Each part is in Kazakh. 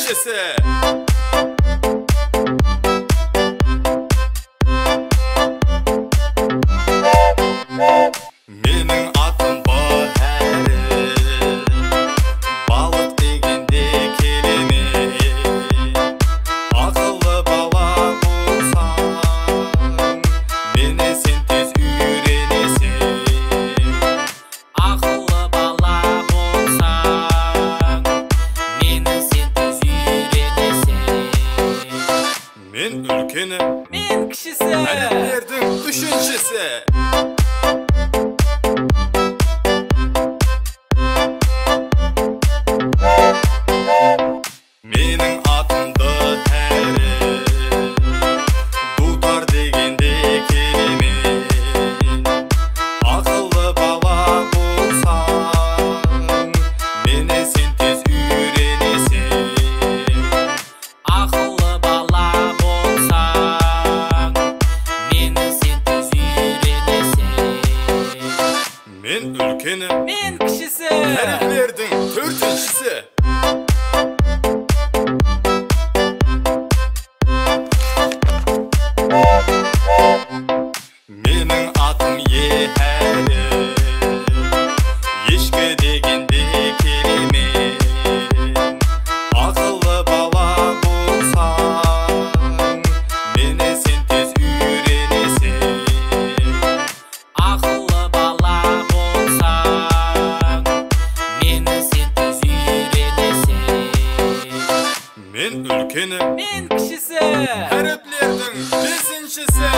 бишесі. Менің атым Бахәрі, балық дегенде келеме. Ақыллы бала болсаң, мені сен тез үйренесің. Ақыллы бала болсаң, мені сен тез үйренесің. Мен үлкені, Мен кішісі. әлемдердің үшіншісі. Менің атымды әрі, бұлтар дегенде келемен. Ақыллы бала болсаң, мені сен тез үйренесің. Ақыллы бала болсаң, мені сен тез үйренесің. Мен үлкені, Мен кішісі. әріплердің төртіншісі. Менің атым Ерәлі, ешкі дегенде келемен. Ақыллы бала болсаң, мені сен тез үйренесің. Ақыллы бала болсаң, мені сен тез үйренесің. Мен үлкені, Мен кішісі. әріплердің бесіншісі.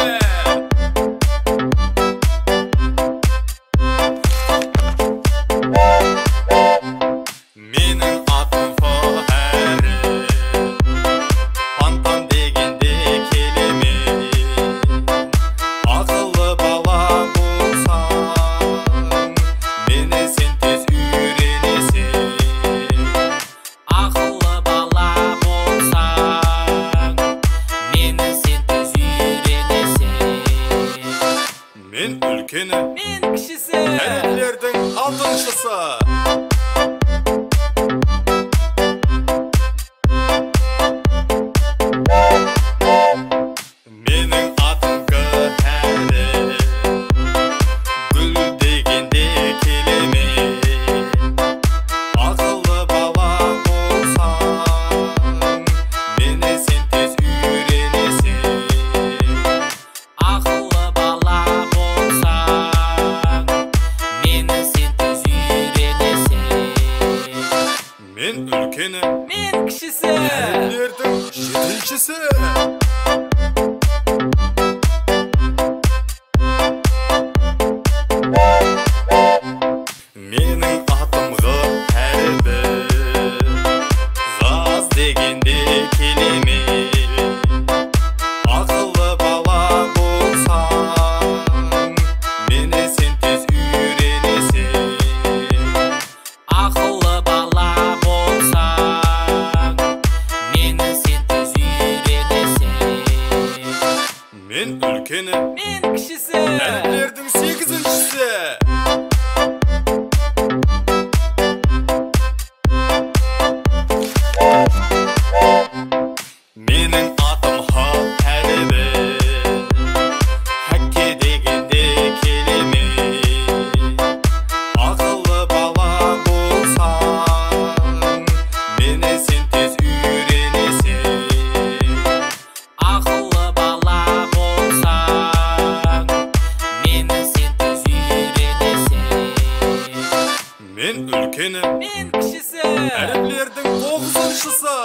Менің атым Фахәрі, пантан дегенде келемен. Ақыллы бала болсаң, мені сен тез үйренесің. Ақыллы бала болсаң, мені сен тез үйренесің. Мен үлкені, Мен кішісі. әріплердің алтыншысы. Менің атым Гүләрі, гүл дегенде келемен. Ақыллы бала болсаң, мені сен тез үйренесің. Ақыллы бала болсаң, мені сен тез үйренесің. Мен үлкені, Мен кішісі. әріплердің жетіншісі. Менің атым Ғәрібі, ғаз дегенде келемен. Ақыллы бала болсаң, мені сен тез үйренесің. Ақыллы бала болсаң, мені сен тез үйренесің. Мен үлкені, Мен кішісі. әріплердің сегізіншісі. Менің атым Хәрібі, хәкке дегенде келемен. Ақыллы бала болсаң, мені сен тез үйренесің. Ақыллы бала болсаң, мені сен тез үйренесің. Мен үлкені, Мен кішісі. әріплердің тоғызыншысы.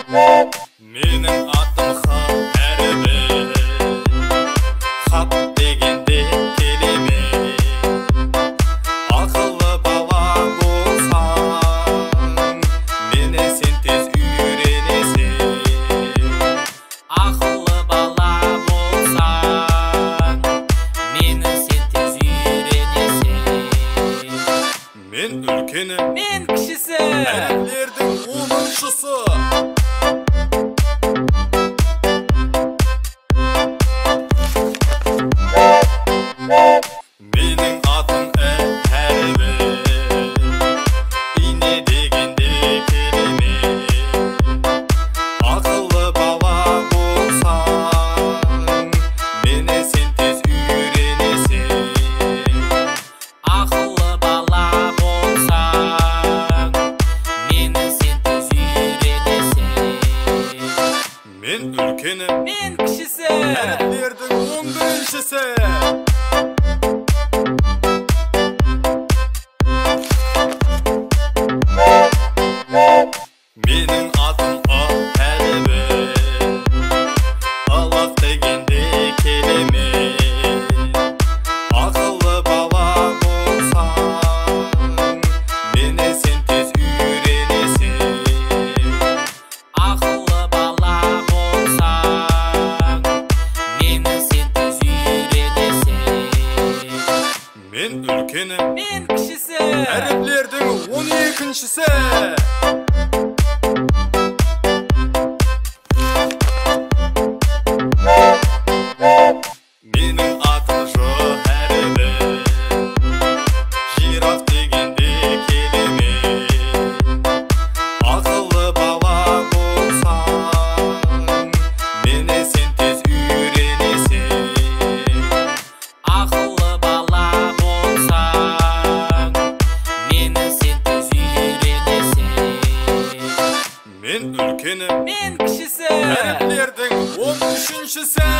Менің атым Хәрібі, хат дегенде келемен. Ақыллы бала болсаң, мені сен тез үйренесің. Ақыллы бала болсаң, мені сен тез үйренесің. Мен үлкені, Мен кішісі. әріплердің оныншысы. Менің атым 15-шісі. Менің атым Жохәрбі, жираф дегенде келеме. Ақыллы бала болсаң, мені сен тез үйренесің. Ақыллы бала болсаң, мені сен тез үйренесің. Мен үлкені, Мен кішісі. әріптілердің 13-шісі.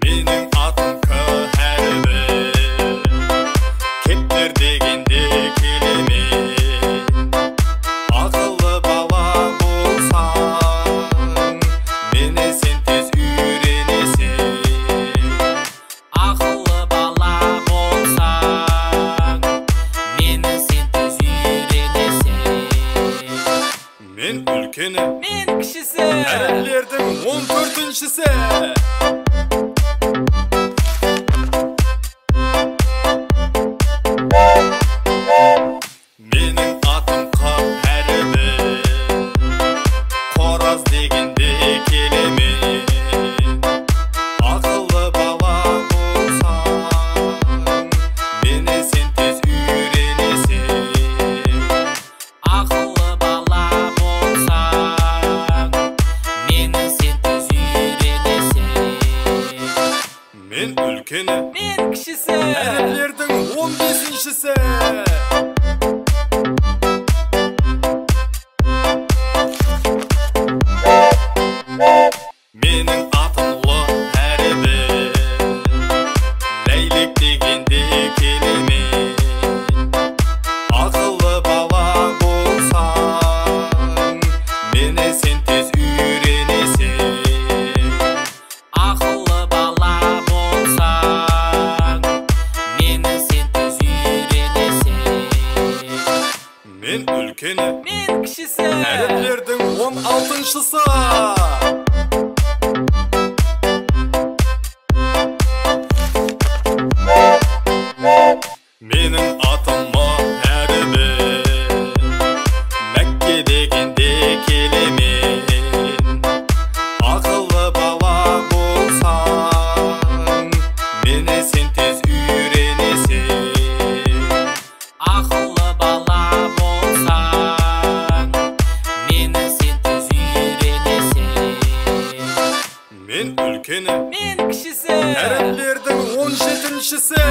Менің атым Кәрібі, кептер дегенде келеме. Ақыллы бала болсаң, мені сен тез үйренесің. Ақыллы бала болсаң, мені сен тез үйренесің. Мен үлкені, Мен кішісі. әріптілердің 14-шісі. Менің атым Кәрібі, қораз дегенде келеме. Ақыллы бала болсаң, мені сен тез үйренесің. Ақыллы бала болсаң, мені сен тез үйренесің. Мен үлкені, Мен кішісі. әріптілердің 15-шісі. Менің атым Жохәрбі, ләйлек дегенде келеме. Ақыллы бала болсаң, мені сен тез үйренесің. Ақыллы бала болсаң, мені сен тез үйренесің. Мен үлкені, Мен кішісі. әріптілердің 16-шысы. Менің атым Жохәрбі, Мәкке дегенде келемен. Ақыллы бала болсаң, мені сен тез үйренесің. Ақыллы бала болсаң, мені сен тез үйренесің. Мен үлкені, Мен кішісі. әріптілердің 17-шісі.